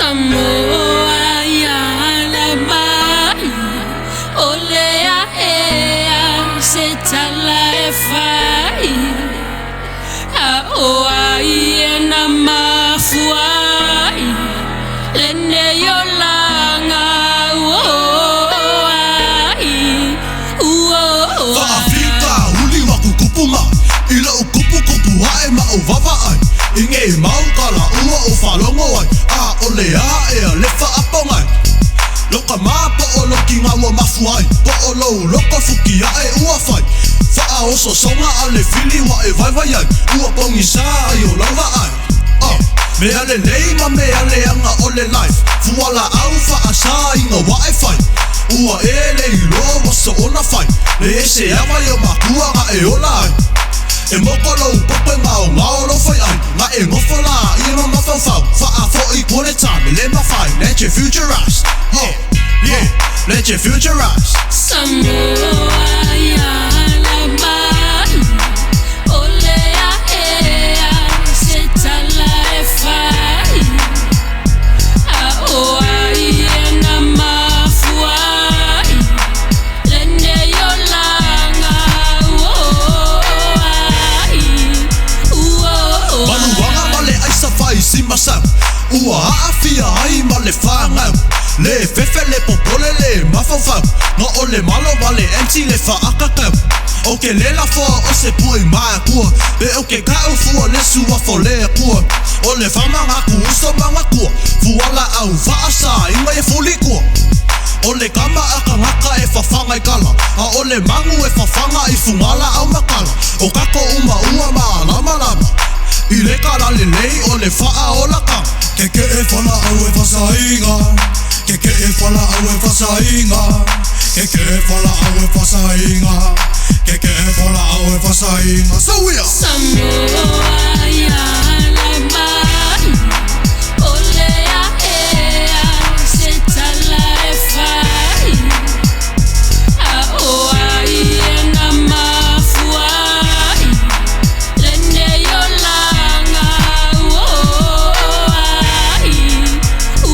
Samoa ya la mai olea ea se tala e fai a oa ie na mafuai lene yo langa uoai Whaafika huli waku kupuma ila ukupu kupu hae ma o vavai inge mau kala ua o whalongo ai a ole a ea lefa apongai loka maa po o loki ngawa mafuai po o lou loko fuki a e ua fai wha oso songa ale fili wa e vai ai ua pongi sa ai o lawa ai me ale lei ma me ale anga ole life fuala au wha asa inga wa e fai ua e lei lo wasa ona fai le ese awa yo makua nga e ola ai e moko lou pope ngao ngao lo fai ai nga e ngofo la i ma mawhawhau wha a fo i kone tame le mawhai let your future rise let your future rise Samoa ya la mai olea ea se tala e fai a oa ie na mafuai lene yo langa Manuanga male aisa fai si masau ua aafia ai male whangau le fefe le popole le mawhawhau nga o le malo wale enti le whaakakau o ke lela fua o se pui maa kua pe o ke kau fua le sua fo lea kua o le whamangaku uso mangakua fuala au whaasa inga e fuli kua o le kama aka ngaka e whawhanga i kala a o le mangu e whawhanga i fungala au makala o kako uma ua maa lama lama I le kara le lei o le wha o la ka Keke e whala au e whasainga Keke e whala au e whasainga Keke e whala au e whasainga Keke e whala au e whasainga So we are Samoa ya la mai olea ea se tala e fai a oa ie na mafuai lene yo langa O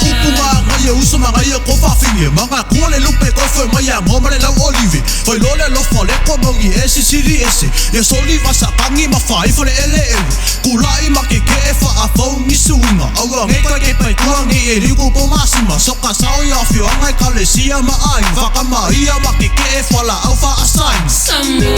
upunga ngai e uso ma ngai e ko whawhingi Manga kua le lupe ko whai mai a ngoma le lau olive Hoi lo le lofa le ko mongi e si siri ese E soli wasa kangi ma whai fore ele ele Kulai ma ke ke e wha a whau ni suinga Aua ngai kai ke pai kuangi e riku po masima Soka sao i awhio angai ka le sia ma ai Whaka ma ia ma ke e whala au wha asain Samoa